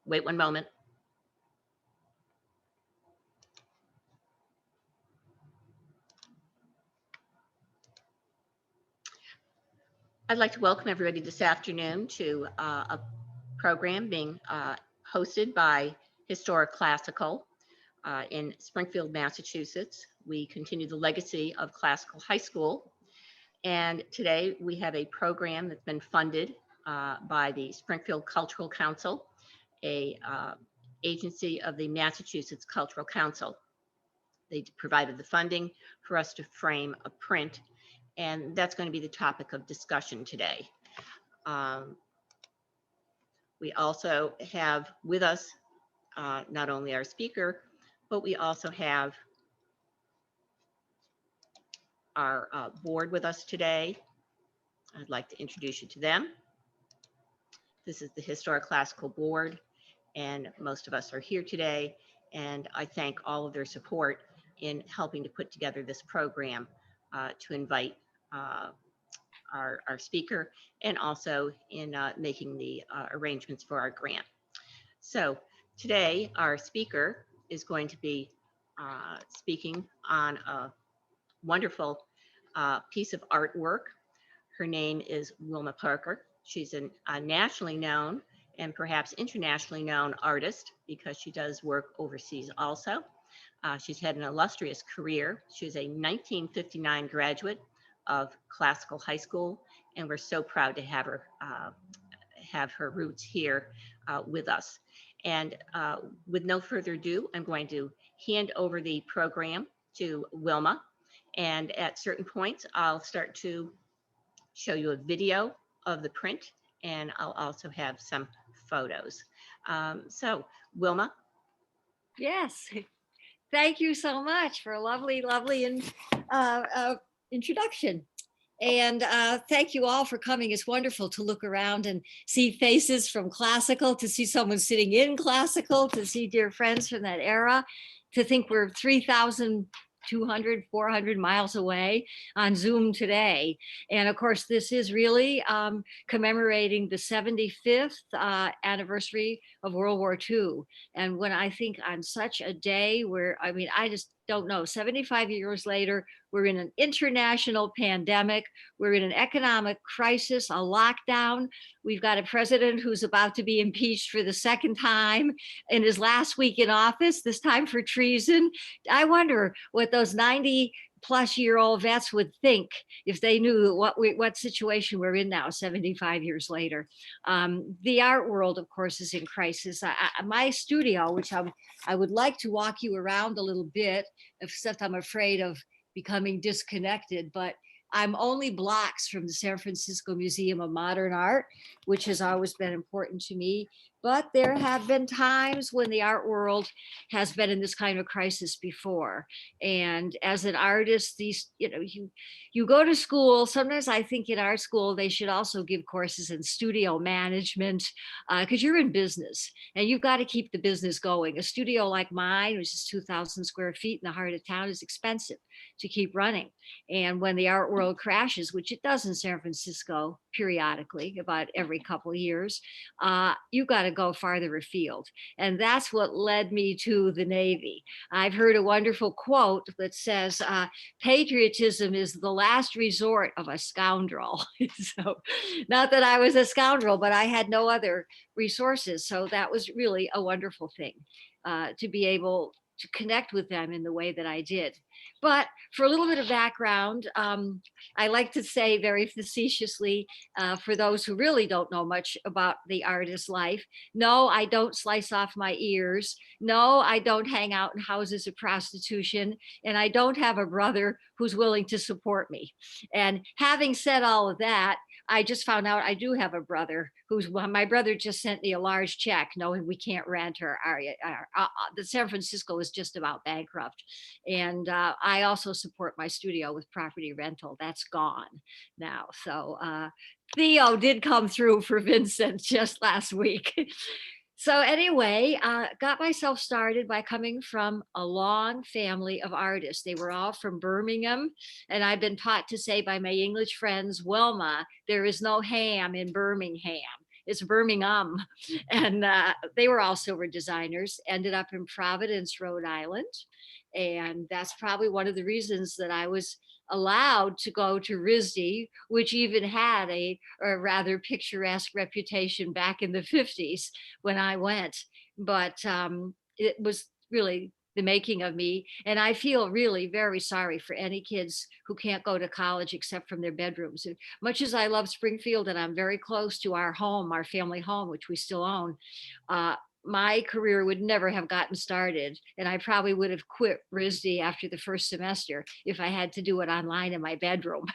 Wait one moment. I'd like to welcome everybody this afternoon to a program being hosted by Historic Classical in Springfield, Massachusetts. We continue the legacy of Classical High School. And today we have a program that's been funded by the Springfield Cultural Council, a agency of the Massachusetts Cultural Council. They provided the funding for us to frame a print, and that's going to be the topic of discussion today. We also have with us not only our speaker, but we also have our board with us today. I'd like to introduce you to them. This is the Historic Classical Board, and most of us are here today, and I thank all of their support in helping to put together this program to invite our speaker, and also in making the arrangements for our grant. So today our speaker is going to be speaking on a wonderful piece of artwork. Her name is Wilma Parker. She's a nationally known and perhaps internationally known artist because she does work overseas also. She's had an illustrious career. She was a 1959 graduate of Classical High School, and we're so proud to have her roots here with us. And with no further ado, I'm going to hand over the program to Wilma. And at certain points, I'll start to show you a video of the print, and I'll also have some photos. So Wilma. Yes, thank you so much for a lovely introduction. And thank you all for coming. It's wonderful to look around and see faces from Classical, to see someone sitting in Classical, to see dear friends from that era, to think we're 3,200, 400 miles away on Zoom today. And of course, this is really commemorating the 75th anniversary of World War II. And when I think on such a day where, I mean, I just don't know, 75 years later, we're in an international pandemic. We're in an economic crisis, a lockdown. We've got a president who's about to be impeached for the second time in his last week in office, this time for treason. I wonder what those 90-plus-year-old vets would think if they knew what situation we're in now, 75 years later. The art world, of course, is in crisis. My studio, which I would like to walk you around a little bit, except I'm afraid of becoming disconnected, but I'm only blocks from the San Francisco Museum of Modern Art, which has always been important to me. But there have been times when the art world has been in this kind of crisis before. And as an artist, you go to school. Sometimes I think in art school, they should also give courses in studio management, because you're in business and you've got to keep the business going. A studio like mine, which is 2,000 square feet in the heart of town, is expensive to keep running. And when the art world crashes, which it does in San Francisco periodically, about every couple of years, you've got to go farther afield. And that's what led me to the Navy. I've heard a wonderful quote that says, patriotism is the last resort of a scoundrel. So not that I was a scoundrel, but I had no other resources. So that was really a wonderful thing, to be able to connect with them in the way that I did. But for a little bit of background, I like to say very facetiously, for those who really don't know much about the artist's life, no, I don't slice off my ears. No, I don't hang out in houses of prostitution. And I don't have a brother who's willing to support me. And having said all of that, I just found out I do have a brother my brother just sent me a large check knowing we can't rent her. The San Francisco is just about bankrupt. And I also support my studio with property rental. That's gone now. So Theo did come through for Vincent just last week. So anyway, got myself started by coming from a long family of artists. They were all from Birmingham. And I've been taught to say by my English friends, Wilma, there is no ham in Birmingham. It's Birmingham. And they were all silver designers, ended up in Providence, Rhode Island. And that's probably one of the reasons that I was allowed to go to RISD, which even had a rather picturesque reputation back in the 50s when I went. But it was really the making of me. And I feel really very sorry for any kids who can't go to college except from their bedrooms. And much as I love Springfield and I'm very close to our home, our family home, which we still own, uh, my career would never have gotten started. And I probably would have quit RISD after the first semester if I had to do it online in my bedroom.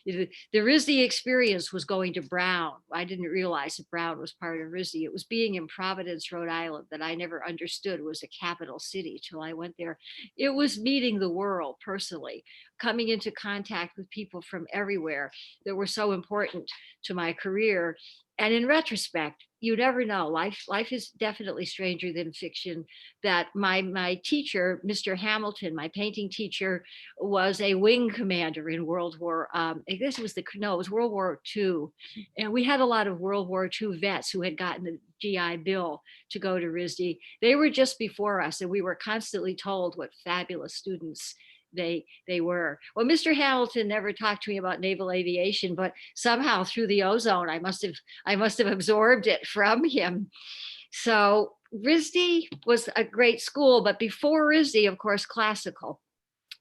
The RISD experience was going to Brown. I didn't realize that Brown was part of RISD. It was being in Providence, Rhode Island, that I never understood was a capital city till I went there. It was meeting the world personally, coming into contact with people from everywhere that were so important to my career. And in retrospect, you never know. Life is definitely stranger than fiction. That my teacher, Mr. Hamilton, my painting teacher, was a wing commander in World War. I guess it was it was World War II, and we had a lot of World War II vets who had gotten the GI Bill to go to RISD. They were just before us, and we were constantly told what fabulous students they were. Well, Mr. Hamilton never talked to me about naval aviation, but somehow through the ozone, I must have absorbed it from him. So RISD was a great school, but before RISD, of course, classical.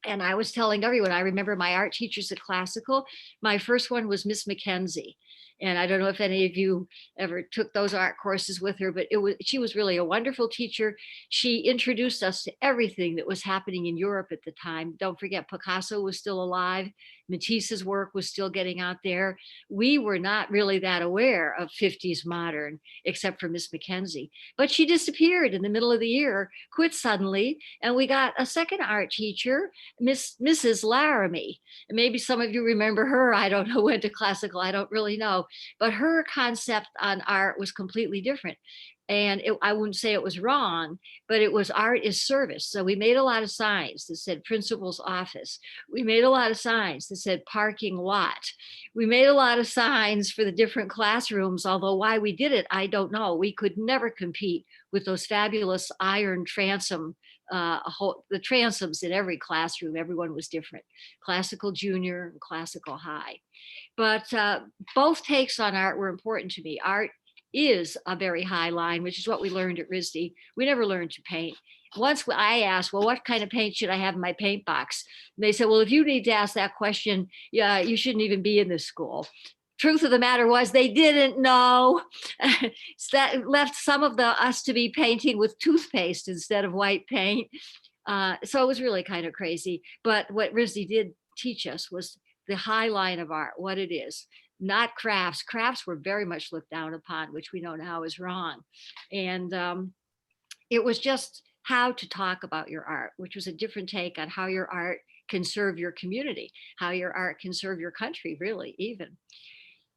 And I was telling everyone, I remember my art teachers at classical. My first one was Miss Mackenzie. And I don't know if any of you ever took those art courses with her, but she was really a wonderful teacher. She introduced us to everything that was happening in Europe at the time. Don't forget, Picasso was still alive. Matisse's work was still getting out there. We were not really that aware of 50s modern, except for Miss Mackenzie. But she disappeared in the middle of the year, quit suddenly, and we got a second art teacher, Mrs. Laramie. And maybe some of you remember her. I don't know, went to classical, I don't really know. But her concept on art was completely different. And I wouldn't say it was wrong, but it was art is service. So we made a lot of signs that said principal's office. We made a lot of signs that said parking lot. We made a lot of signs for the different classrooms, although why we did it, I don't know. We could never compete with those fabulous iron transom, the transoms in every classroom. Everyone was different, classical junior and classical high. But both takes on art were important to me. Art is a very high line, which is what we learned at RISD. We never learned to paint. Once I asked, well, what kind of paint should I have in my paint box? And they said, well, if you need to ask that question, yeah, you shouldn't even be in this school. Truth of the matter was they didn't know. So that left some of us to be painting with toothpaste instead of white paint. So it was really kind of crazy. But what RISD did teach us was the high line of art, what it is. Not crafts. Crafts were very much looked down upon, which we know now is wrong. And it was just how to talk about your art, which was a different take on how your art can serve your community, how your art can serve your country, really, even.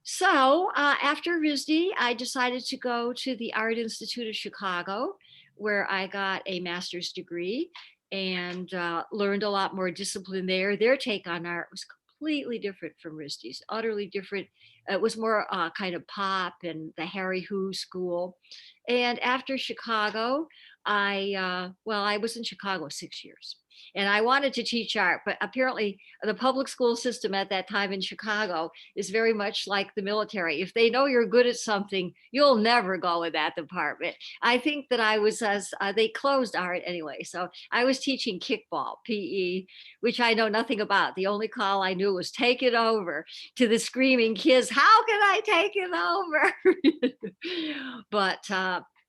So after RISD, I decided to go to the Art Institute of Chicago, where I got a master's degree and learned a lot more discipline there. Their take on art was completely different from RISD's, utterly different. It was more kind of pop and the Harry Hu school. And after Chicago, I was in Chicago 6 years. And I wanted to teach art, but apparently the public school system at that time in Chicago is very much like the military. If they know you're good at something, you'll never go in that department. I think that I was, they closed art anyway. So I was teaching kickball, PE, which I know nothing about. The only call I knew was take it over to the screaming kids. How can I take it over? But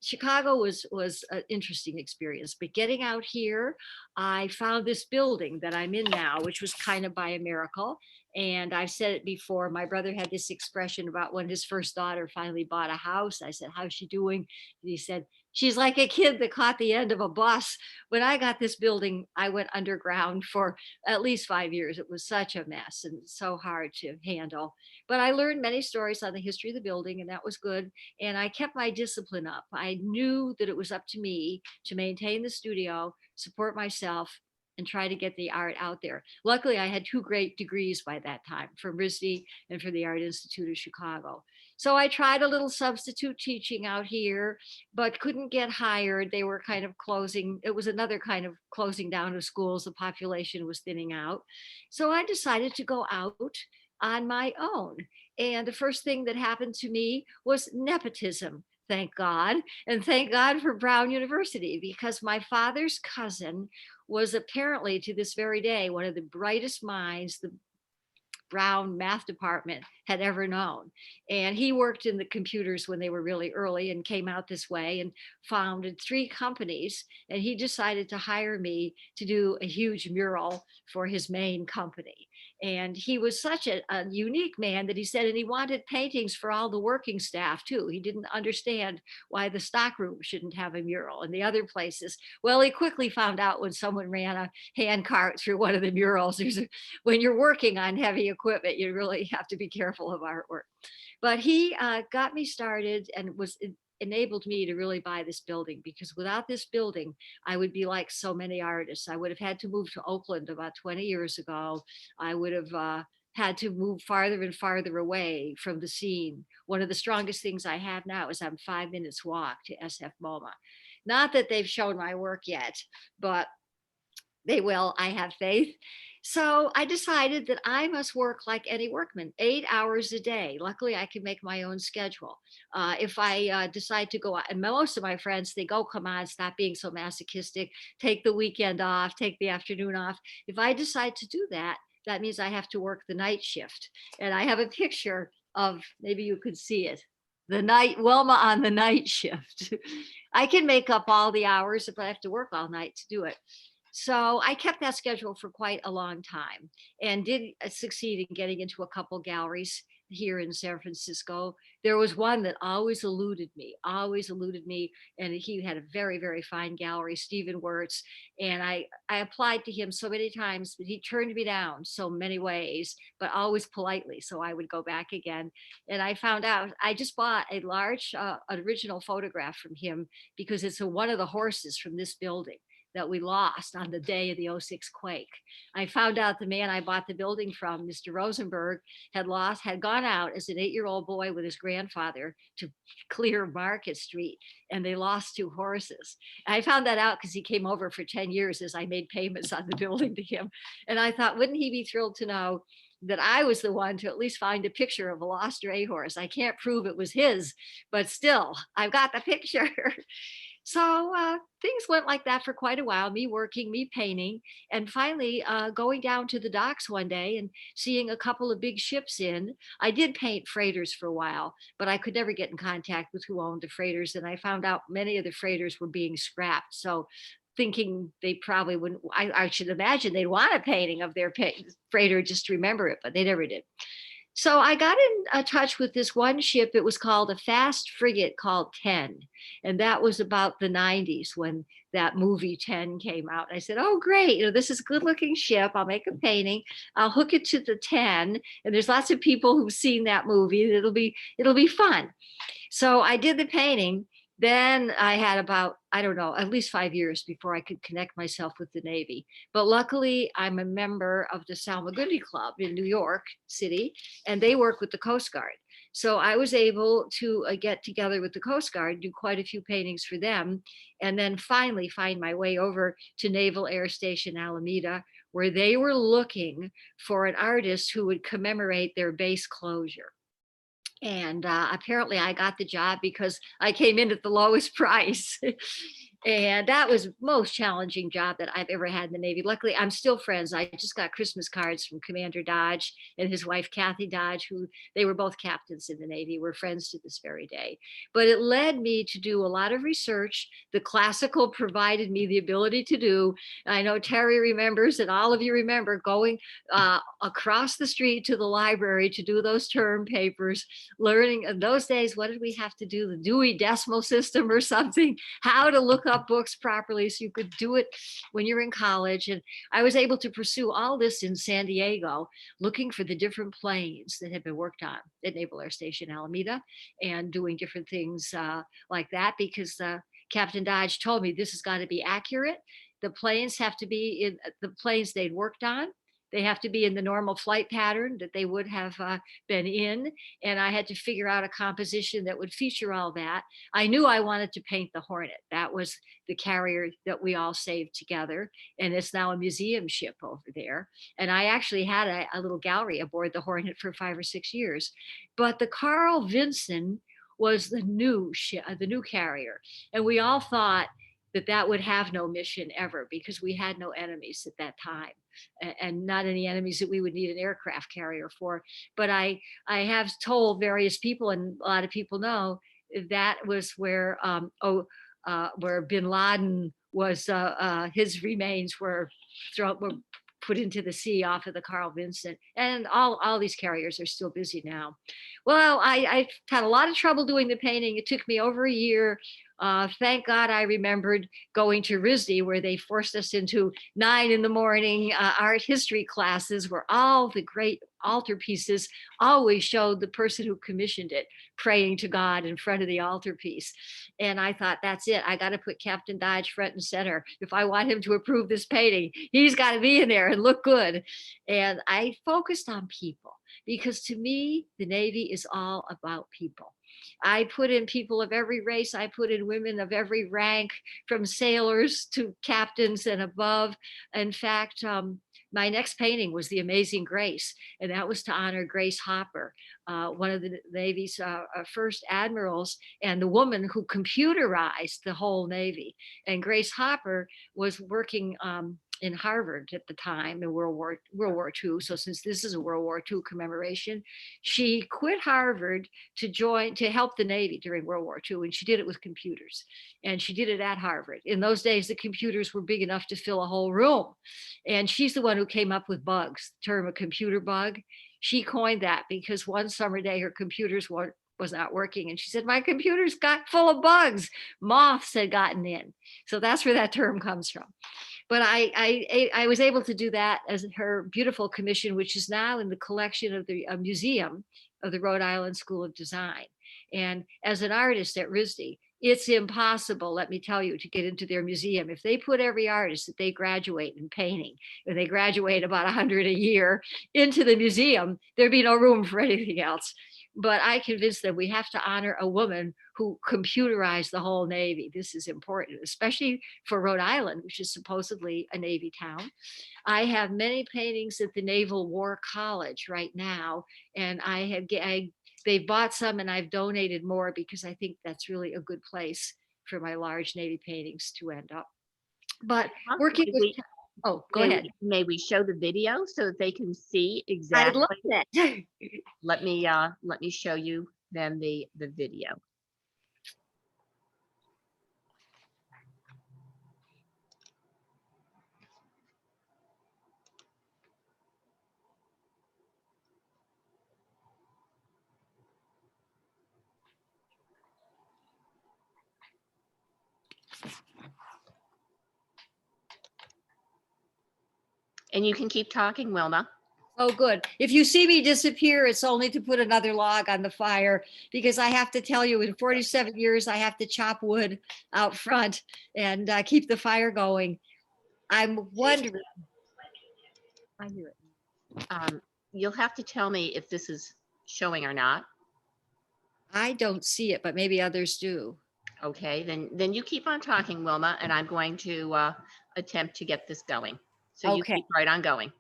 Chicago was an interesting experience, but getting out here, I found this building that I'm in now, which was kind of by a miracle. And I've said it before, my brother had this expression about when his first daughter finally bought a house. I said, how's she doing? And he said, she's like a kid that caught the end of a bus. When I got this building, I went underground for at least 5 years. It was such a mess and so hard to handle. But I learned many stories on the history of the building, and that was good. And I kept my discipline up. I knew that it was up to me to maintain the studio, support myself, and try to get the art out there. Luckily, I had 2 great degrees by that time from RISD and from the Art Institute of Chicago. So I tried a little substitute teaching out here, but couldn't get hired. They were kind of closing. It was another kind of closing down of schools. The population was thinning out. So I decided to go out on my own. And the first thing that happened to me was nepotism. Thank God. And thank God for Brown University, because my father's cousin was apparently to this very day one of the brightest minds the Brown math department had ever known. And he worked in the computers when they were really early and came out this way and founded 3 companies. And he decided to hire me to do a huge mural for his main company. And he was such a unique man that he said, and he wanted paintings for all the working staff too. He didn't understand why the stockroom shouldn't have a mural and the other places. Well, he quickly found out when someone ran a hand cart through one of the murals, when you're working on heavy equipment, you really have to be careful of artwork. But he got me started and enabled me to really buy this building, because without this building, I would be like so many artists. I would have had to move to Oakland about 20 years ago. I would have had to move farther and farther away from the scene. One of the strongest things I have now is I'm 5 minutes walk to SF MoMA. Not that they've shown my work yet, but they will, I have faith. So I decided that I must work like any workman, 8 hours a day. Luckily, I can make my own schedule. If I decide to go out, and most of my friends, they go, come on, stop being so masochistic, take the weekend off, take the afternoon off. If I decide to do that, that means I have to work the night shift. And I have a picture of, maybe you could see it, the night, Wilma on the night shift. I can make up all the hours if I have to work all night to do it. So I kept that schedule for quite a long time and did succeed in getting into a couple galleries here in San Francisco. There was one that always eluded me. And he had a very, very fine gallery, Stephen Wirtz. And I applied to him so many times, but he turned me down so many ways, but always politely. So I would go back again. And I found out, I just bought a large original photograph from him because it's one of the horses from this building that we lost on the day of the '06 quake. I found out the man I bought the building from, Mr. Rosenberg, had gone out as an 8-year-old boy with his grandfather to clear Market Street, and they lost 2 horses. I found that out because he came over for 10 years as I made payments on the building to him. And I thought, wouldn't he be thrilled to know that I was the one to at least find a picture of a lost dray horse? I can't prove it was his, but still, I've got the picture. So things went like that for quite a while, me working, me painting, and finally going down to the docks one day and seeing a couple of big ships in. I did paint freighters for a while, but I could never get in contact with who owned the freighters. And I found out many of the freighters were being scrapped. So thinking they probably wouldn't, I should imagine they'd want a painting of their freighter just to remember it, but they never did. So I got in touch with this one ship. It was called a fast frigate called 10. And that was about the 90s when that movie 10 came out. And I said, oh, great. This is a good looking ship. I'll make a painting. I'll hook it to the 10. And there's lots of people who've seen that movie. It'll be fun. So I did the painting. Then I had about, I don't know, at least 5 years before I could connect myself with the Navy. But luckily, I'm a member of the Salmagundi Club in New York City, and they work with the Coast Guard. So I was able to get together with the Coast Guard, do quite a few paintings for them, and then finally find my way over to Naval Air Station Alameda, where they were looking for an artist who would commemorate their base closure. And apparently I got the job because I came in at the lowest price. And that was most challenging job that I've ever had in the Navy. Luckily, I'm still friends. I just got Christmas cards from Commander Dodge and his wife, Kathy Dodge, who they were both captains in the Navy. We're friends to this very day. But it led me to do a lot of research. The classical provided me the ability to do. I know Terry remembers, and all of you remember going across the street to the library to do those term papers, learning in those days, what did we have to do? The Dewey Decimal System or something, how to look up books properly so you could do it when you're in college. And I was able to pursue all this in San Diego, looking for the different planes that had been worked on at Naval Air Station Alameda and doing different things like that, because Captain Dodge told me this has got to be accurate. The planes have to be in the planes they'd worked on. They have to be in the normal flight pattern that they would have been in. And I had to figure out a composition that would feature all that. I knew I wanted to paint the Hornet. That was the carrier that we all saved together. And it's now a museum ship over there. And I actually had a little gallery aboard the Hornet for 5 or 6 years. But the Carl Vinson was the new ship, the new carrier. And we all thought that that would have no mission ever because we had no enemies at that time and not any enemies that we would need an aircraft carrier for. But I have told various people, and a lot of people know, that was where where Bin Laden was. His remains were put into the sea off of the Carl Vinson, and all these carriers are still busy now. Well, I had a lot of trouble doing the painting. It took me over a year. Thank God I remembered going to RISD, where they forced us into 9 a.m. Art history classes, where all the great altarpieces always showed the person who commissioned it praying to God in front of the altarpiece. And I thought, that's it. I got to put Captain Dodge front and center. If I want him to approve this painting, he's got to be in there and look good. And I focused on people because to me, the Navy is all about people. I put in people of every race. I put in women of every rank, from sailors to captains and above. In fact, my next painting was The Amazing Grace, and that was to honor Grace Hopper, one of the Navy's first admirals, and the woman who computerized the whole Navy. And Grace Hopper was working in Harvard at the time in World War II. So since this is a World War II commemoration, she quit Harvard to help the Navy during World War II. And she did it with computers, and she did it at Harvard. In those days, the computers were big enough to fill a whole room. And she's the one who came up with bugs, the term a computer bug. She coined that because one summer day her computers was not working. And she said, my computers got full of bugs. Moths had gotten in. So that's where that term comes from. But I was able to do that as her beautiful commission, which is now in the collection of the museum of the Rhode Island School of Design. And as an artist at RISD, it's impossible, let me tell you, to get into their museum. If they put every artist that they graduate in painting, and they graduate about 100 a year, into the museum, there'd be no room for anything else. But I convinced them we have to honor a woman who computerized the whole Navy. This is important, especially for Rhode Island, which is supposedly a Navy town. I have many paintings at the Naval War College right now, and they bought some, and I've donated more because I think that's really a good place for my large Navy paintings to end up. But working with, oh, go ahead. May we show the video so that they can see I'd exactly? love that. Let me show you then the video. And you can keep talking, Wilma. Oh, good. If you see me disappear, it's only to put another log on the fire, because I have to tell you, in 47 years, I have to chop wood out front and keep the fire going. I'm wondering. I hear it. You'll have to tell me if this is showing or not. I don't see it, but maybe others do. Okay, then you keep on talking, Wilma, and I'm going to attempt to get this going. So you keep right on going.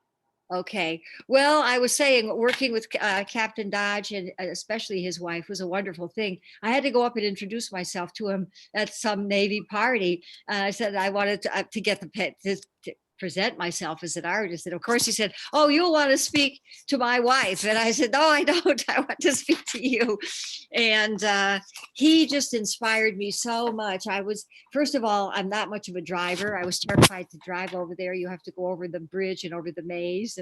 Okay. Well, I was saying working with Captain Dodge, and especially his wife, was a wonderful thing. I had to go up and introduce myself to him at some Navy party. I said I wanted to get the pet to present myself as an artist. And of course he said, oh, you'll want to speak to my wife. And I said, no, I don't. I want to speak to you. And he just inspired me so much. First of all, I'm not much of a driver. I was terrified to drive over there. You have to go over the bridge and over the maze.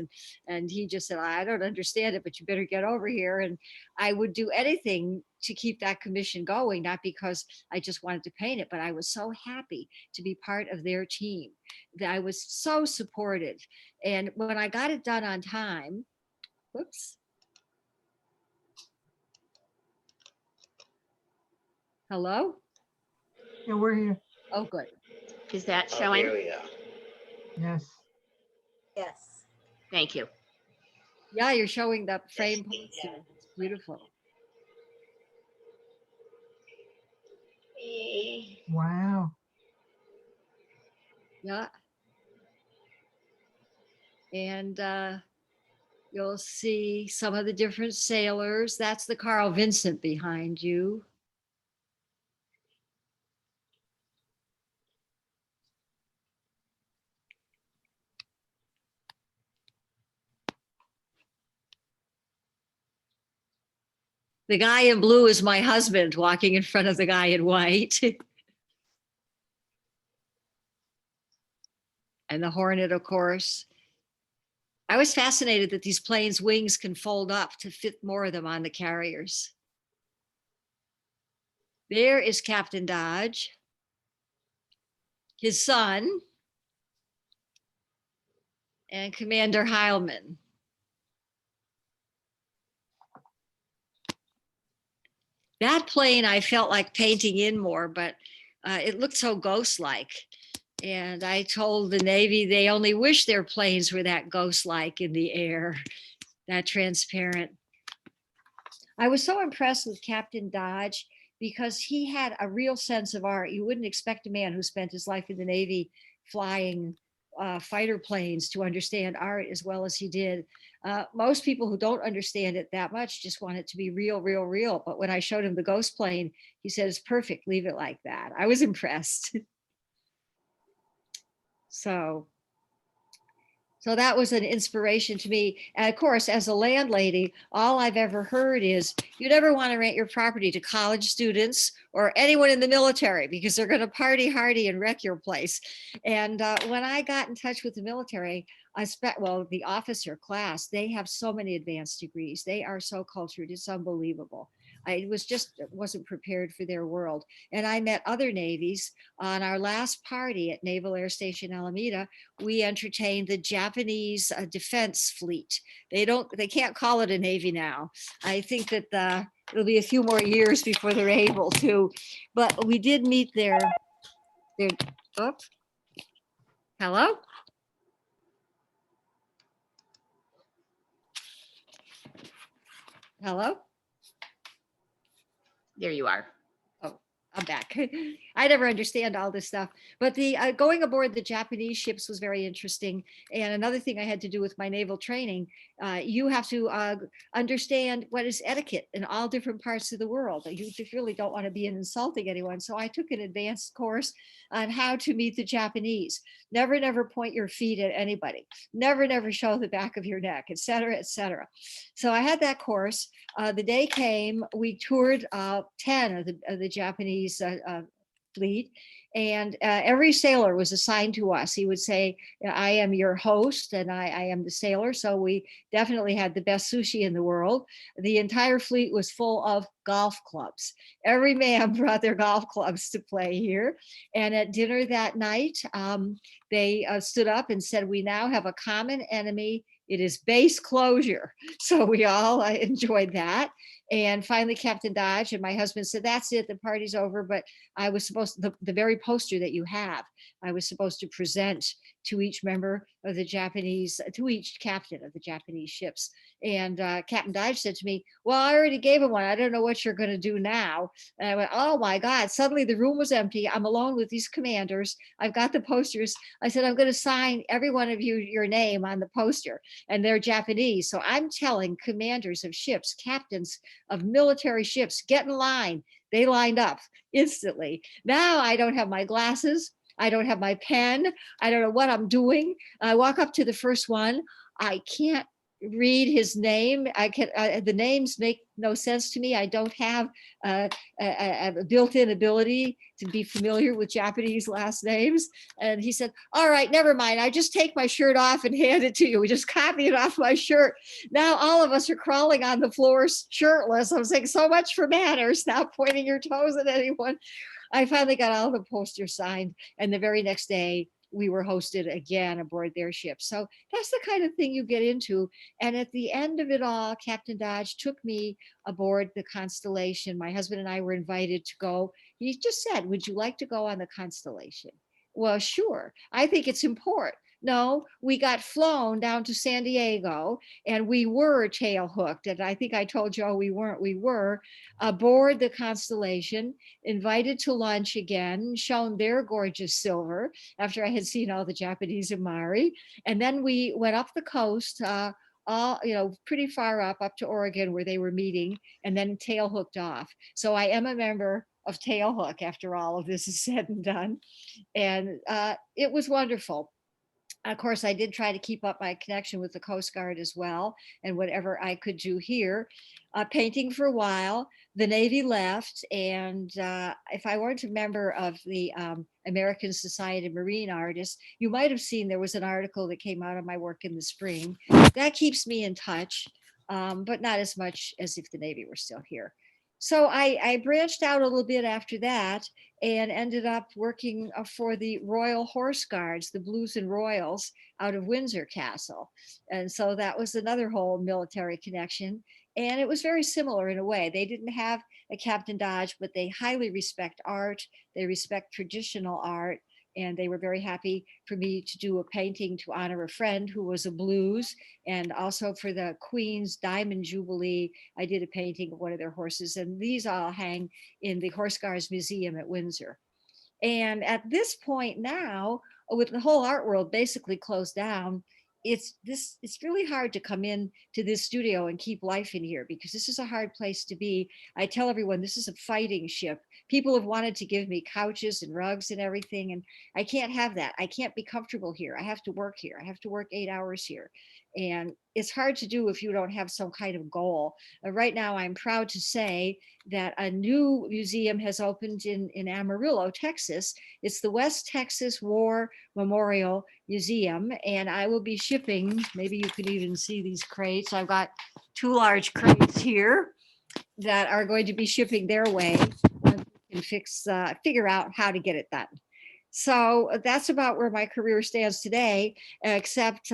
And he just said, I don't understand it, but you better get over here. And I would do anything to keep that commission going, not because I just wanted to paint it, but I was so happy to be part of their team, that I was so supported. And when I got it done on time, whoops. Hello? Yeah, we're here. Oh, good. Is that showing? Yes. Yes. Thank you. Yeah, you're showing the frame Yes. poster. It's beautiful. Wow. Yeah. And you'll see some of the different sailors. That's the Carl Vincent behind you. The guy in blue is my husband walking in front of the guy in white. And the Hornet, of course. I was fascinated that these planes' wings can fold up to fit more of them on the carriers. There is Captain Dodge, his son, and Commander Heilman. That plane I felt like painting in more, but it looked so ghost-like. And I told the Navy they only wish their planes were that ghost-like in the air, that transparent. I was so impressed with Captain Dodge because he had a real sense of art. You wouldn't expect a man who spent his life in the Navy flying fighter planes to understand art as well as he did. Most people who don't understand it that much just want it to be real, real, real. But when I showed him the ghost plane, he said, it's perfect, leave it like that. I was impressed. So that was an inspiration to me. And of course, as a landlady, all I've ever heard is you never want to rent your property to college students or anyone in the military because they're going to party hardy and wreck your place. And when I got in touch with the military, the officer class, they have so many advanced degrees. They are so cultured. It's unbelievable. I wasn't prepared for their world. And I met other navies. On our last party at Naval Air Station, Almeda, we entertained the Japanese defense fleet. They can't call it a navy now. I think that it'll be a few more years before they're able to, but we did meet oops. Hello? Hello? There you are. Oh, I'm back. I never understand all this stuff, but the going aboard the Japanese ships was very interesting. And another thing I had to do with my naval training, you have to understand what is etiquette in all different parts of the world. You just really don't want to be insulting anyone. So I took an advanced course on how to meet the Japanese. Never point your feet at anybody. Never show the back of your neck, et cetera, et cetera. So I had that course. The day came, we toured 10 of the Japanese fleet, and every sailor was assigned to us. He would say, I am your host and I am the sailor. So we definitely had the best sushi in the world. The entire fleet was full of golf clubs. Every man brought their golf clubs to play here. And at dinner that night, they stood up and said, we now have a common enemy. It is base closure. So we all enjoyed that. And finally, Captain Dodge and my husband said, that's it, the party's over. But I was supposed to, the very poster that you have, I was supposed to present to each member of the Japanese, to each captain of the Japanese ships. And Captain Dodge said to me, well, I already gave him one. I don't know what you're going to do now. And I went, oh my God, suddenly the room was empty. I'm alone with these commanders. I've got the posters. I said, I'm going to sign every one of you your name on the poster. And they're Japanese. So I'm telling commanders of ships, captains of military ships, get in line. They lined up instantly. Now I don't have my glasses. I don't have my pen. I don't know what I'm doing. I walk up to the first one. I can't read his name. The names make no sense to me. I don't have a built-in ability to be familiar with Japanese last names. And he said, all right, never mind. I just take my shirt off and hand it to you. We just copy it off my shirt. Now all of us are crawling on the floor shirtless. I was saying, so much for manners, not pointing your toes at anyone. I finally got all the posters signed. And the very next day, we were hosted again aboard their ship. So that's the kind of thing you get into. And at the end of it all, Captain Dodge took me aboard the Constellation. My husband and I were invited to go. He just said, would you like to go on the Constellation? Well, sure. I think it's important. No, we got flown down to San Diego and we were tail hooked. And I think I told Joe we weren't, we were aboard the Constellation, invited to lunch again, shown their gorgeous silver after I had seen all the Japanese Amari. And then we went up the coast, all, pretty far up to Oregon where they were meeting, and then tail hooked off. So I am a member of Tail Hook after all of this is said and done. And it was wonderful. Of course, I did try to keep up my connection with the Coast Guard as well, and whatever I could do here. Painting for a while, the Navy left, and if I weren't a member of the American Society of Marine Artists, you might have seen there was an article that came out of my work in the spring. That keeps me in touch, but not as much as if the Navy were still here. So I branched out a little bit after that and ended up working for the Royal Horse Guards, the Blues and Royals out of Windsor Castle. And so that was another whole military connection. And it was very similar in a way. They didn't have a Captain Dodge, but they highly respect art. They respect traditional art. And they were very happy for me to do a painting to honor a friend who was a blues. And also for the Queen's Diamond Jubilee, I did a painting of one of their horses. And these all hang in the Horse Guards Museum at Windsor. And at this point now, with the whole art world basically closed down, it's really hard to come in to this studio and keep life in here because this is a hard place to be. I tell everyone this is a fighting ship. People have wanted to give me couches and rugs and everything, and I can't have that. I can't be comfortable here. I have to work here. I have to work 8 hours here. And it's hard to do if you don't have some kind of goal. Right now, I'm proud to say that a new museum has opened in Amarillo, Texas. It's the West Texas War Memorial Museum, and I will be shipping, maybe you could even see these crates. I've got 2 large crates here that are going to be shipping their way and figure out how to get it done. So that's about where my career stands today, except,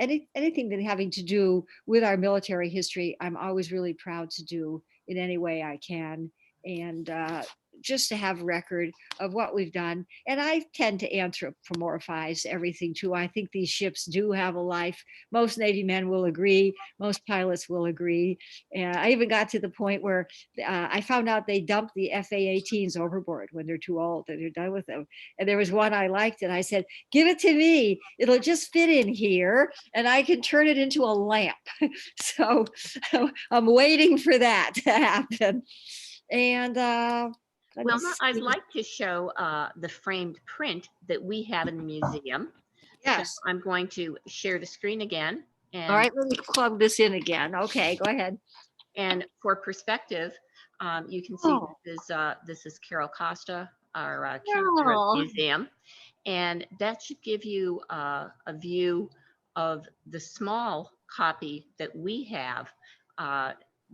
anything that having to do with our military history, I'm always really proud to do in any way I can. And just to have record of what we've done. And I tend to anthropomorphize everything too. I think these ships do have a life. Most Navy men will agree. Most pilots will agree. And I even got to the point where I found out they dump the FA-18s overboard when they're too old and they're done with them. And there was one I liked and I said, give it to me. It'll just fit in here and I can turn it into a lamp. So I'm waiting for that to happen. And Wilma, I'd like to show the framed print that we have in the museum. Yes. So I'm going to share the screen again. And, all right, let me plug this in again. Okay, go ahead. And for perspective, you can see this is Carol Costa, our curator of the museum. And that should give you a view of the small copy that we have.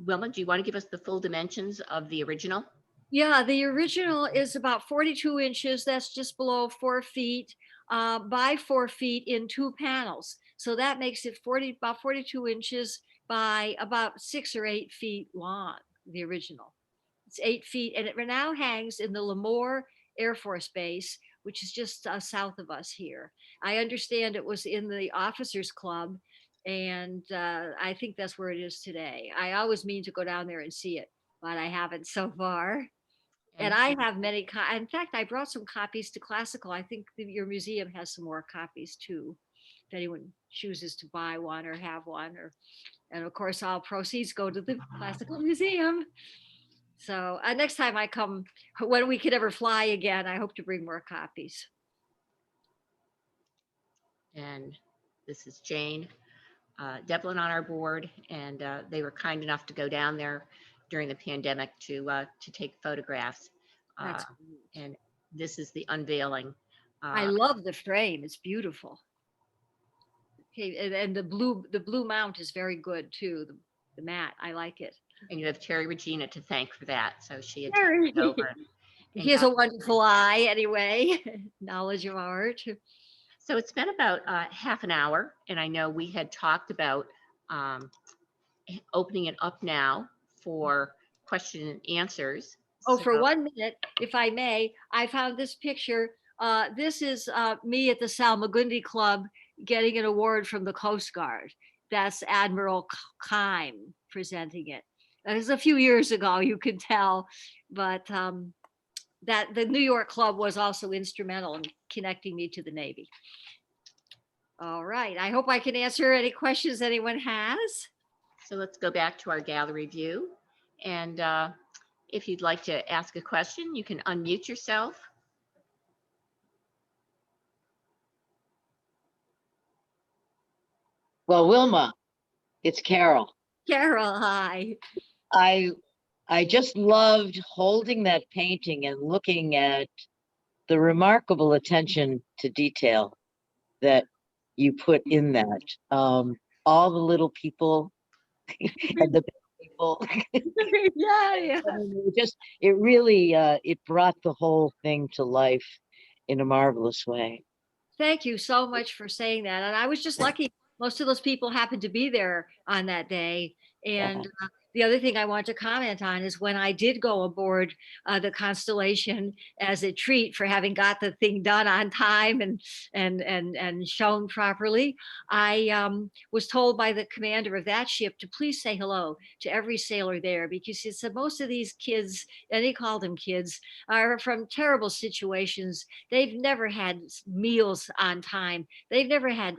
Wilma, do you want to give us the full dimensions of the original? Yeah, the original is about 42 inches. That's just below 4 feet by 4 feet in 2 panels. So that makes it about 42 inches by about 6 or 8 feet long, the original. It's 8 feet, and it now hangs in the Lemoore Air Force Base, which is just south of us here. I understand it was in the Officers Club, and I think that's where it is today. I always mean to go down there and see it, but I haven't so far. And I have many, in fact, I brought some copies to Classical. I think your museum has some more copies too, if anyone chooses to buy one or have one. And of course, all proceeds go to the Classical Museum. So next time I come, when we could ever fly again, I hope to bring more copies. And this is Jane Devlin on our board, and they were kind enough to go down there during the pandemic to take photographs. And this is the unveiling. I love the frame. It's beautiful. Okay, and the blue mount is very good too. The matte, I like it. And you have Terry Regina to thank for that. So she had taken over. He has a wonderful eye anyway, knowledge of art. So it's been about half an hour, and I know we had talked about opening it up now for question and answers. Oh, for 1 minute, if I may, I found this picture This is me at the Salmagundi Club getting an award from the Coast Guard. That's Admiral Kime presenting it. It was a few years ago, you can tell, but that the New York Club was also instrumental in connecting me to the Navy. All right, I hope I can answer any questions anyone has. So let's go back to our gallery view. And if you'd like to ask a question, you can unmute yourself. Well, Wilma, it's Carol. Carol, hi. I just loved holding that painting and looking at the remarkable attention to detail that you put in that. All the little people and the big people. Yeah. I mean, it really it brought the whole thing to life in a marvelous way. Thank you so much for saying that. And I was just lucky. Most of those people happened to be there on that day. And the other thing I want to comment on is when I did go aboard the Constellation as a treat for having got the thing done on time and shown properly, I was told by the commander of that ship to please say hello to every sailor there, because he said most of these kids, and he called them kids, are from terrible situations. They've never had meals on time. They've never had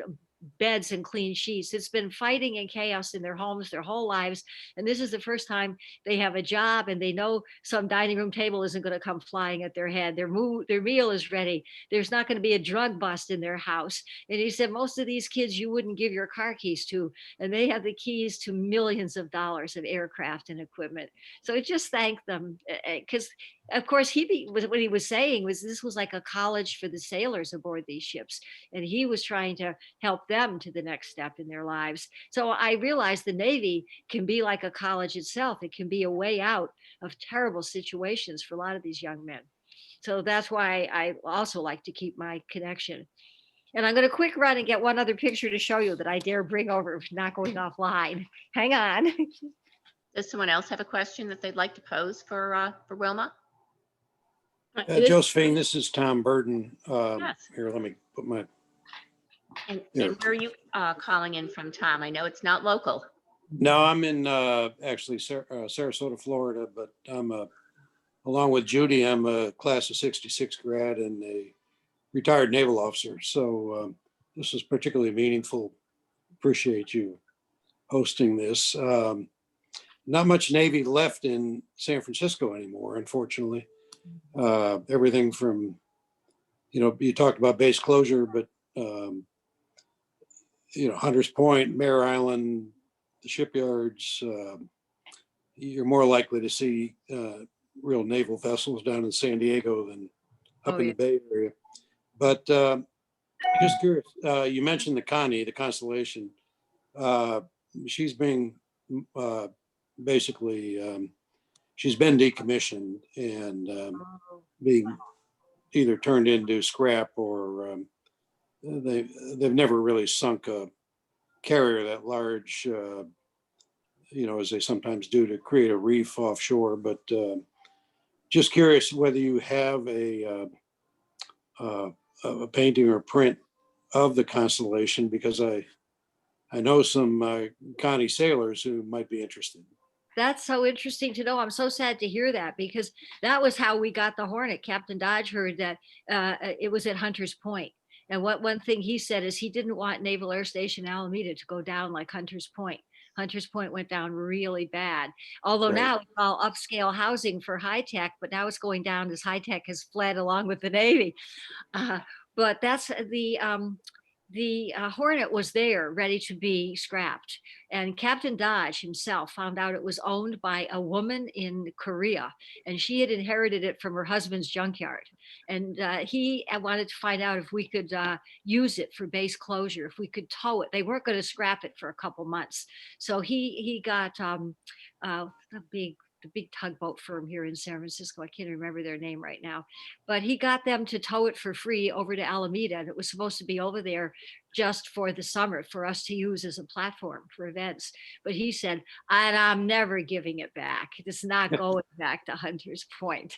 beds and clean sheets. It's been fighting and chaos in their homes their whole lives. And this is the first time they have a job and they know some dining room table isn't going to come flying at their head. Their meal is ready. There's not going to be a drug bust in their house. And he said, most of these kids you wouldn't give your car keys to, and they have the keys to millions of dollars of aircraft and equipment. So I just thank them, because of course, what he was saying was this was like a college for the sailors aboard these ships, and he was trying to help them to the next step in their lives. So I realized the Navy can be like a college itself. It can be a way out of terrible situations for a lot of these young men. So that's why I also like to keep my connection. And I'm going to quick run and get one other picture to show you that I dare bring over, not going offline. Hang on. Does someone else have a question that they'd like to pose for Wilma? Josephine, this is Tom Burden. Yes. Here, let me put my. And Here. where are you calling in from, Tom? I know it's not local. No, I'm in actually Sarasota, Florida, but I'm along with Judy. I'm a class of '66 grad and a retired naval officer. So this is particularly meaningful. Appreciate you hosting this. Not much Navy left in San Francisco anymore, unfortunately. Everything from, you talked about base closure, but, Hunters Point, Mare Island, the shipyards, you're more likely to see real naval vessels down in San Diego than up in the Bay Area. But just curious, you mentioned the Constellation. She's being basically, she's been decommissioned and being either turned into scrap or they've never really sunk a carrier that large, as they sometimes do to create a reef offshore. But just curious whether you have a painting or print of the Constellation, because I know some Connie sailors who might be interested. That's so interesting to know. I'm so sad to hear that, because that was how we got the Hornet. Captain Dodge heard that it was at Hunters Point. And one thing he said is he didn't want Naval Air Station Alameda to go down like Hunters Point. Hunters Point went down really bad. Although Right. now it's all upscale housing for high tech, but now it's going down as high tech has fled along with the Navy. But that's the Hornet was there ready to be scrapped. And Captain Dodge himself found out it was owned by a woman in Korea, and she had inherited it from her husband's junkyard. And he wanted to find out if we could use it for base closure, if we could tow it. They weren't going to scrap it for a couple months. So he got the big tugboat firm here in San Francisco. I can't remember their name right now, but he got them to tow it for free over to Alameda. And it was supposed to be over there just for the summer for us to use as a platform for events. But he said, and I'm never giving it back. It's not going back to Hunters Point.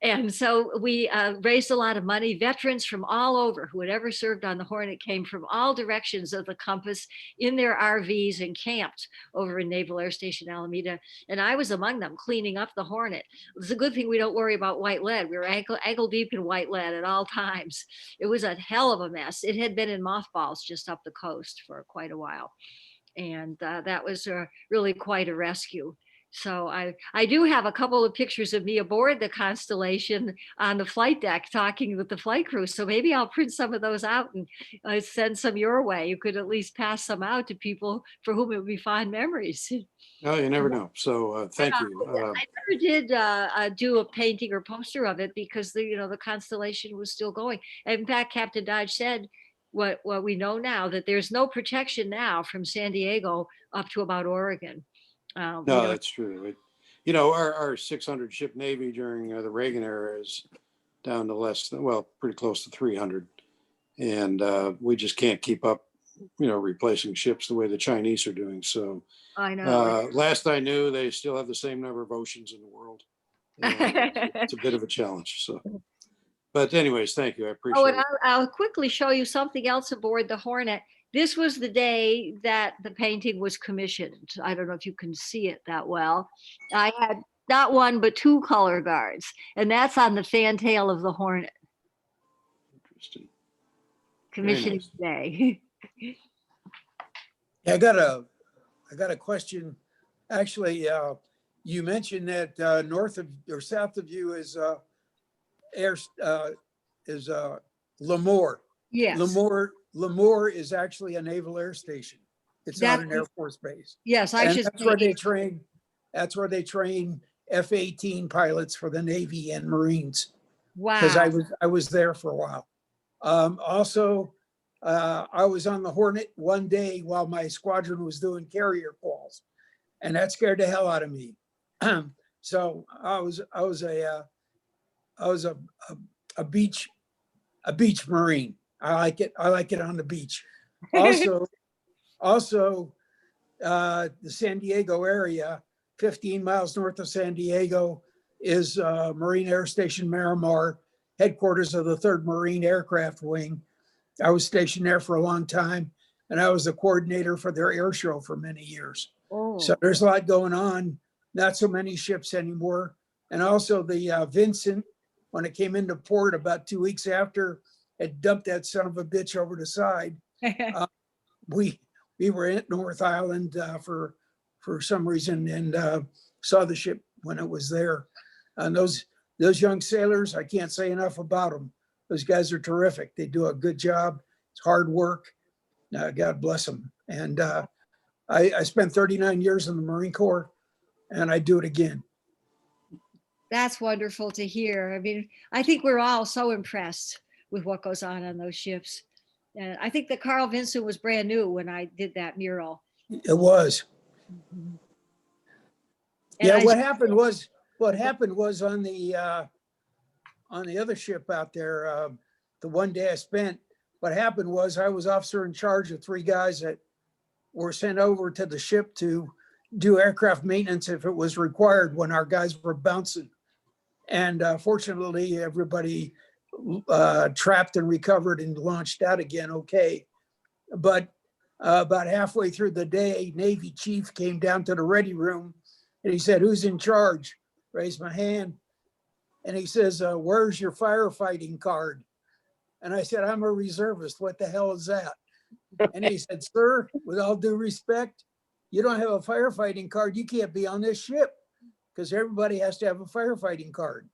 And so we raised a lot of money. Veterans from all over who had ever served on the Hornet came from all directions of the compass in their RVs and camped over in Naval Air Station, Alameda. And I was among them cleaning up the Hornet. It's a good thing we don't worry about white lead. We were ankle deep in white lead at all times. It was a hell of a mess. It had been in mothballs just up the coast for quite a while. And that was really quite a rescue. So I do have a couple of pictures of me aboard the Constellation on the flight deck talking with the flight crew. So maybe I'll print some of those out and send some your way. You could at least pass some out to people for whom it would be fond memories. Oh, you never know. So thank you. I never did do a painting or poster of it because the Constellation was still going. And in fact, Captain Dodge said what we know now, that there's no protection now from San Diego up to about Oregon. No, that's true. Our 600 ship Navy during the Reagan era is down to less than, well, pretty close to 300. And we just can't keep up, replacing ships the way the Chinese are doing. So I know. last I knew, they still have the same number of oceans in the world. And it's a bit of a challenge. So, but anyways, thank you. I appreciate it. I'll quickly show you something else aboard the Hornet. This was the day that the painting was commissioned. I don't know if you can see it that well. I had not one, but two color guards, and that's on the fantail of the Hornet. Interesting. Commissioning day. I got a question. Actually, you mentioned that north of or south of you is Lemoore. Yes. Lemoore is actually a Naval Air Station. It's not an Air Force base. Yes, I And should. that's where they train. That's where they train F-18 pilots for the Navy and Marines. Wow. Because I was there for a while. Also, I was on the Hornet one day while my squadron was doing carrier calls, and that scared the hell out of me. So I was a beach Marine. I like it. I like it on the beach. Also, the San Diego area, 15 miles north of San Diego, is Marine Air Station Miramar, headquarters of the 3rd Marine Aircraft Wing. I was stationed there for a long time, and I was the coordinator for their air show for many years. Oh. So there's a lot going on. Not so many ships anymore. And also the Vincent, when it came into port about 2 weeks after, had dumped that son of a bitch over the side. We were at North Island for some reason and saw the ship when it was there. And those young sailors, I can't say enough about them. Those guys are terrific. They do a good job. It's hard work. God bless them. And I spent 39 years in the Marine Corps, and I do it again. That's wonderful to hear. I mean, I think we're all so impressed with what goes on those ships. And I think that Carl Vinson was brand new when I did that mural. It was. Mhm. Yeah, what happened was on the other ship out there, the one day I spent, what happened was I was officer in charge of 3 guys that were sent over to the ship to do aircraft maintenance if it was required when our guys were bouncing. And fortunately, everybody trapped and recovered and launched out again okay. But about halfway through the day, Navy chief came down to the ready room and he said, "Who's in charge?" Raised my hand. And he says, "Where's your firefighting card?" And I said, "I'm a reservist. What the hell is that?" And he said, "Sir, with all due respect, you don't have a firefighting card. You can't be on this ship because everybody has to have a firefighting card."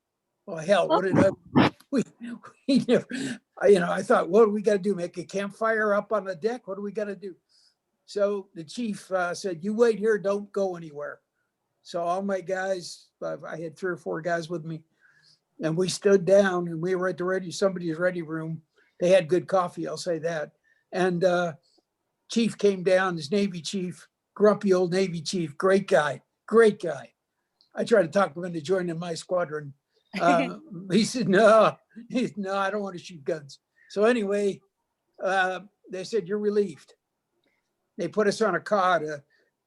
Well, hell, what did we never, I thought, what do we got to do? Make a campfire up on the deck? What do we got to do? So the chief said, "You wait here, don't go anywhere." So all my guys, I had 3 or 4 guys with me, and we stood down and we were at somebody's ready room. They had good coffee, I'll say that. And chief came down, his Navy chief, grumpy old Navy chief, great guy. I tried to talk him into joining my squadron. He said, no, I don't want to shoot guns. So anyway, they said, you're relieved. They put us on a cod,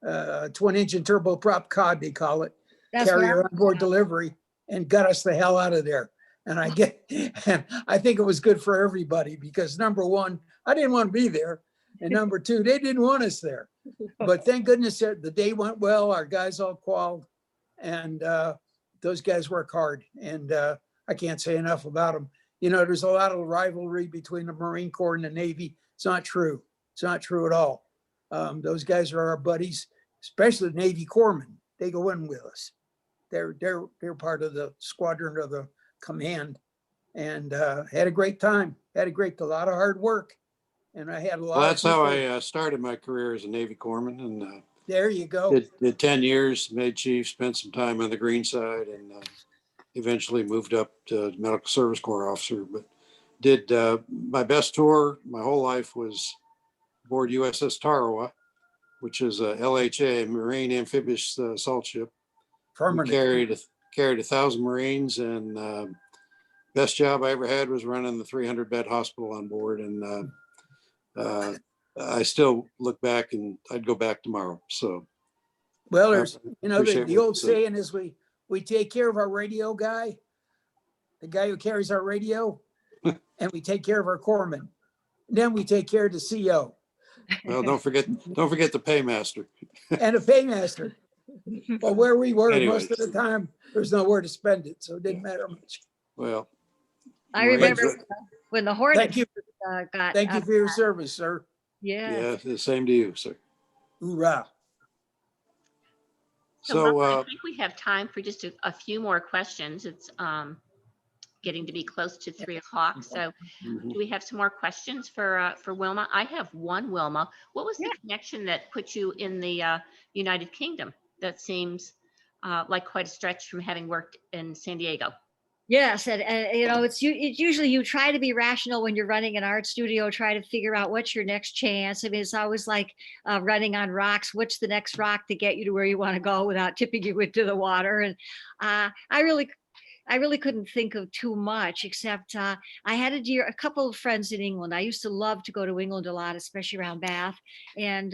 a twin engine turboprop cod, they call it, That's what carrier onboard delivery, and got us the hell out of there. And I think it was good for everybody because number one, I didn't want to be there. And number two, they didn't want us there. But thank goodness that the day went well. Our guys all qualified, and those guys work hard. And I can't say enough about them. You know, there's a lot of rivalry between the Marine Corps and the Navy. It's not true. It's not true at all. Those guys are our buddies, especially the Navy corpsmen. They go in with us. They're part of the squadron of the command, and had a great time. A lot of hard work, and I had a lot. Well, that's how I started my career as a Navy corpsman, and there you go. did 10 years, made chief, spent some time on the green side, and eventually moved up to medical service corps officer. But did my best tour my whole life was aboard USS Tarawa, which is a LHA, Marine Amphibious Assault Ship. We Permanent. carried 1,000 Marines, and best job I ever had was running the 300-bed hospital on board. And I still look back, and I'd go back tomorrow. So, Well, there's, you know, appreciate the what old you said. saying is we take care of our radio guy, the guy who carries our radio, and we take care of our corpsman. Then we take care of the CO Well, don't forget the paymaster. and the paymaster. But where we were Anyways. most of the time, there's nowhere to spend it, so it didn't matter much. Well, I Marines remember are- when the Hornets Thank you. got. Thank you for your service, sir. Yeah. yeah, the same to you, sir. Hoorah. So Wilma, So, I think we have time for just a few more questions. It's getting to be close to 3 o'clock. So do we have some more questions for Wilma? I have one, Wilma. What was the connection that put you in the United Kingdom? That seems like quite a stretch from having worked in San Diego. Yes, and you know, it's usually you try to be rational when you're running an art studio, try to figure out what's your next chance. I mean, it's always like running on rocks. What's the next rock to get you to where you want to go without tipping you into the water? And I really couldn't think of too much, except I had a couple of friends in England. I used to love to go to England a lot, especially around Bath, and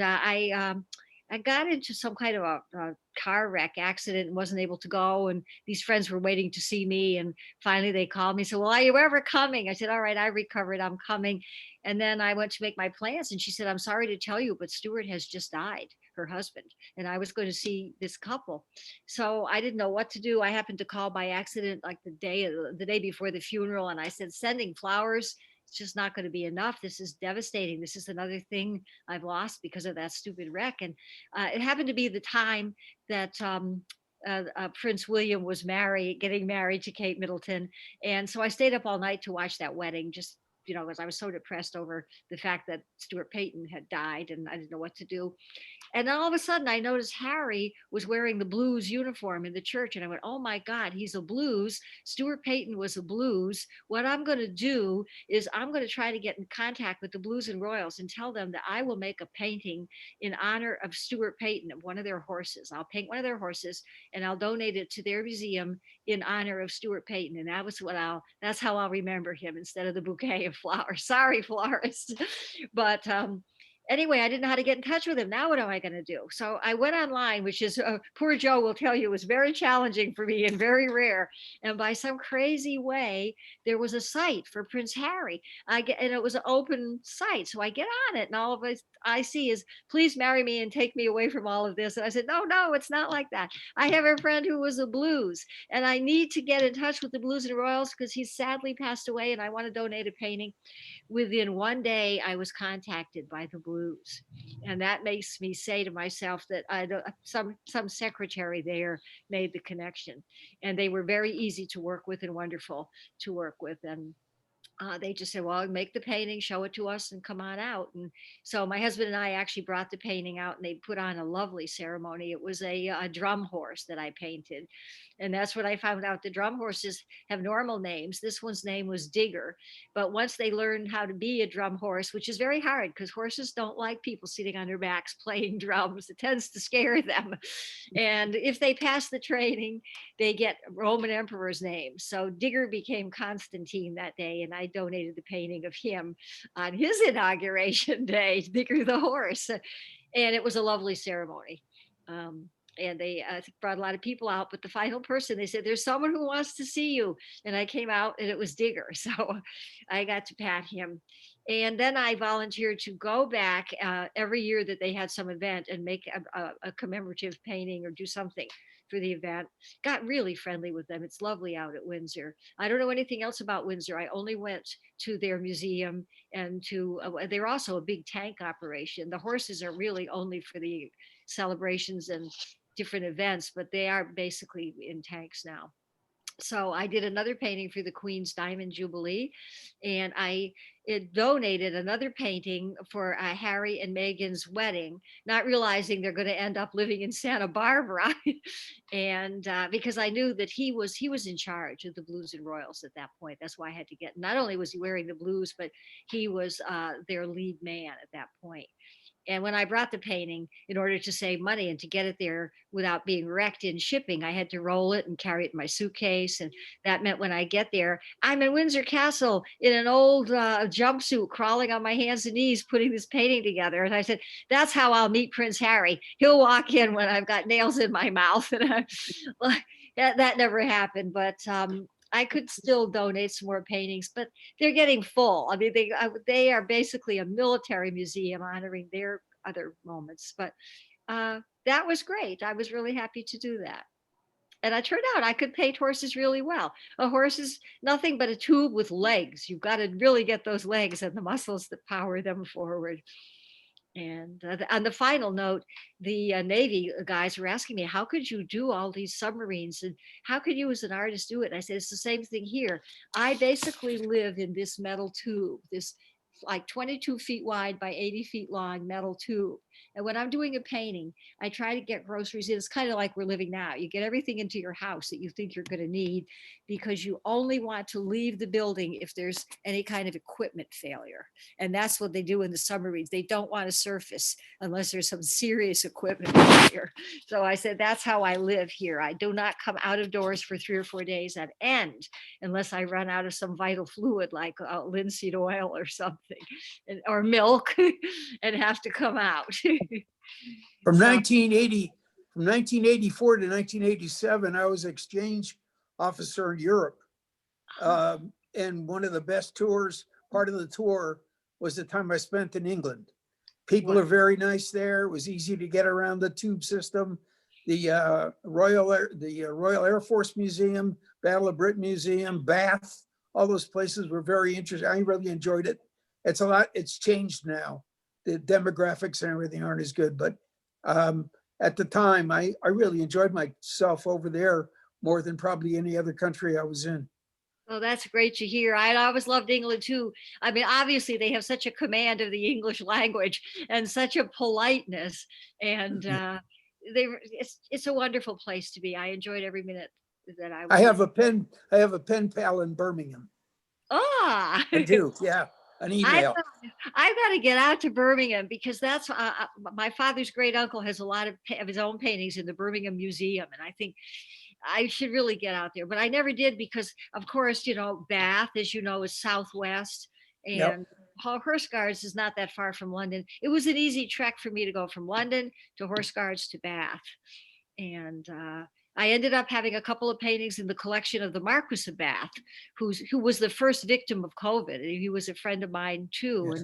I got into some kind of a car wreck accident and wasn't able to go. And these friends were waiting to see me. And finally they called me and said, well, are you ever coming? I said, all right, I recovered, I'm coming. And then I went to make my plans. And she said, I'm sorry to tell you, but Stuart has just died, her husband. And I was going to see this couple. So I didn't know what to do. I happened to call by accident like the day before the funeral. And I said, sending flowers, it's just not going to be enough. This is devastating. This is another thing I've lost because of that stupid wreck. And it happened to be the time that Prince William was getting married to Kate Middleton. And so I stayed up all night to watch that wedding, just, you know, because I was so depressed over the fact that Stuart Payton had died and I didn't know what to do. And then all of a sudden I noticed Harry was wearing the Blues uniform in the church. And I went, oh my God, he's a Blues. Stuart Payton was a Blues. What I'm going to do is I'm going to try to get in contact with the Blues and Royals and tell them that I will make a painting in honor of Stuart Payton, of one of their horses. I'll paint one of their horses and I'll donate it to their museum in honor of Stuart Payton. And that's how I'll remember him instead of the bouquet of flowers. Sorry, florist. But anyway, I didn't know how to get in touch with him. Now what am I going to do? So I went online, which is, poor Joe will tell you, was very challenging for me and very rare. And by some crazy way, there was a site for Prince Harry. And it was an open site. So I get on it and all of it I see is, please marry me and take me away from all of this. And I said, no, it's not like that. I have a friend who was a Blues and I need to get in touch with the Blues and Royals because he's sadly passed away and I want to donate a painting. Within one day, I was contacted by the Blues. And that makes me say to myself that some secretary there made the connection. And they were very easy to work with and wonderful to work with. And they just said, well, make the painting, show it to us and come on out. And so my husband and I actually brought the painting out and they put on a lovely ceremony. It was a drum horse that I painted. And that's what I found out. The drum horses have normal names. This one's name was Digger. But once they learned how to be a drum horse, which is very hard because horses don't like people sitting on their backs playing drums. It tends to scare them. And if they pass the training, they get Roman emperor's names. So Digger became Constantine that day. And I I donated the painting of him on his inauguration day, Bigger the Horse. And it was a lovely ceremony. And they brought a lot of people out, but the final person, they said, there's someone who wants to see you. And I came out and it was Digger. So I got to pat him. And then I volunteered to go back every year that they had some event and make a commemorative painting or do something for the event. Got really friendly with them. It's lovely out at Windsor. I don't know anything else about Windsor. I only went to their museum and to, they're also a big tank operation. The horses are really only for the celebrations and different events, but they are basically in tanks now. So I did another painting for the Queen's Diamond Jubilee, and it donated another painting for Harry and Meghan's wedding, not realizing they're going to end up living in Santa Barbara. And because I knew that he was in charge of the Blues and Royals at that point. That's why I had to get, not only was he wearing the blues, but he was their lead man at that point. And when I brought the painting, in order to save money and to get it there without being wrecked in shipping, I had to roll it and carry it in my suitcase. And that meant when I get there, I'm in Windsor Castle in an old jumpsuit, crawling on my hands and knees, putting this painting together. And I said, that's how I'll meet Prince Harry. He'll walk in when I've got nails in my mouth. And that never happened. But I could still donate some more paintings, but they're getting full. I mean, they are basically a military museum honoring their other moments. But that was great. I was really happy to do that. And I turned out I could paint horses really well. A horse is nothing but a tube with legs. You've got to really get those legs and the muscles that power them forward. And on the final note, the Navy guys were asking me, how could you do all these submarines? And how could you as an artist do it? And I said, it's the same thing here. I basically live in this metal tube, this like 22 feet wide by 80 feet long metal tube. And when I'm doing a painting, I try to get groceries in. It's kind of like we're living now. You get everything into your house that you think you're going to need, because you only want to leave the building if there's any kind of equipment failure. And that's what they do in the submarines. They don't want to surface unless there's some serious equipment failure. So I said, that's how I live here. I do not come out of doors for 3 or 4 days at end unless I run out of some vital fluid like linseed oil or something, or milk, and have to come out. From 1984 to 1987, I was exchange officer in Europe. And one of the best tours, part of the tour, was the time I spent in England. People are very nice there. It was easy to get around the tube system. The Royal Air Force Museum, Battle of Britain Museum, Bath, all those places were very interesting. I really enjoyed it. It's changed now. The demographics and everything aren't as good, but at the time, I really enjoyed myself over there more than probably any other country I was in. Well, that's great to hear. I always loved England too. I mean, obviously they have such a command of the English language and such a politeness, and it's a wonderful place to be. I enjoyed every minute that I was. I have a pen pal in Birmingham. Ah, I do, yeah. An email. I've got to get out to Birmingham, because that's my father's great uncle has a lot of his own paintings in the Birmingham Museum, and I think I should really get out there, but I never did because, of course, Bath, as you know, is southwest, and Horse Guards is not that far from London. It was an easy trek for me to go from London to Horse Guards to Bath, and I ended up having a couple of paintings in the collection of the Marquis of Bath, who was the first victim of COVID. He was a friend of mine too. Yes.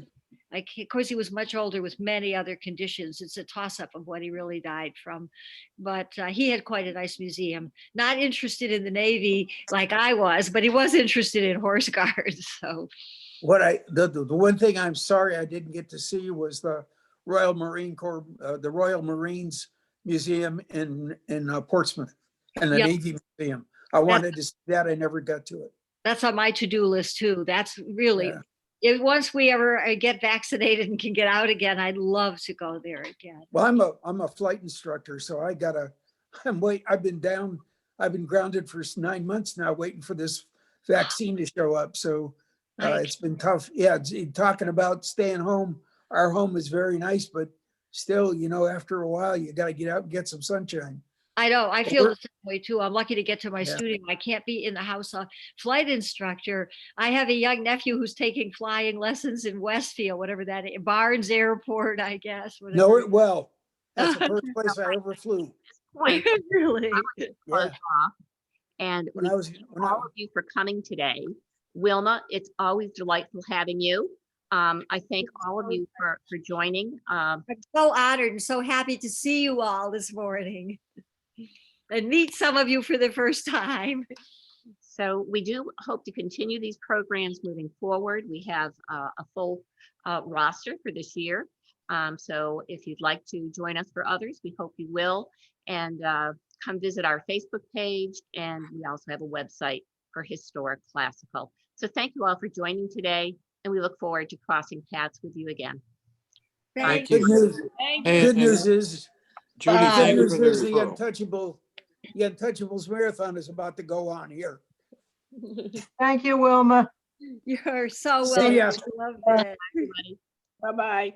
And of course, he was much older with many other conditions. It's a toss-up of what he really died from. But he had quite a nice museum. Not interested in the Navy like I was, but he was interested in Horse Guards. So the one thing I'm sorry I didn't get to see was the Royal Marine Corps, the Royal Marines Museum in Portsmouth, and the Navy Museum. I wanted to see that. I never got to it. That's on my to-do list too. That's really, once we ever get vaccinated and can get out again, I'd love to go there again. Well, I'm a flight instructor, so I've been grounded for 9 months now, waiting for this vaccine to show up. So it's been tough. Yeah, talking about staying home. Our home is very nice, but still, after a while, you got to get out and get some sunshine. I know, I feel the same way too. I'm lucky to get to my Yeah. studio. I can't be in the house. A flight instructor. I have a young nephew who's taking flying lessons in Westfield, whatever that is, Barnes Airport, I guess. Know whatever. it well. That's the first place I ever flew. Point, Really? close Yeah. off. And When we I was, thank when I, all of you for coming today. Wilma, it's always delightful having you. I thank all of you for joining. I'm so honored and so happy to see you all this morning and meet some of you for the first time. So we do hope to continue these programs moving forward. We have a full roster for this year. So if you'd like to join us for others, we hope you will. And come visit our Facebook page. And we also have a website for Historic Classical. So thank you all for joining today. And we look forward to crossing paths with you again. Thank good you. news, Thank Hey, good and news is, Judy, Bye. good thank you news for the is the referral. Untouchables Marathon is about to go on here. Thank you, Wilma. You're so See welcome. ya. I love that. everybody. Bye-bye.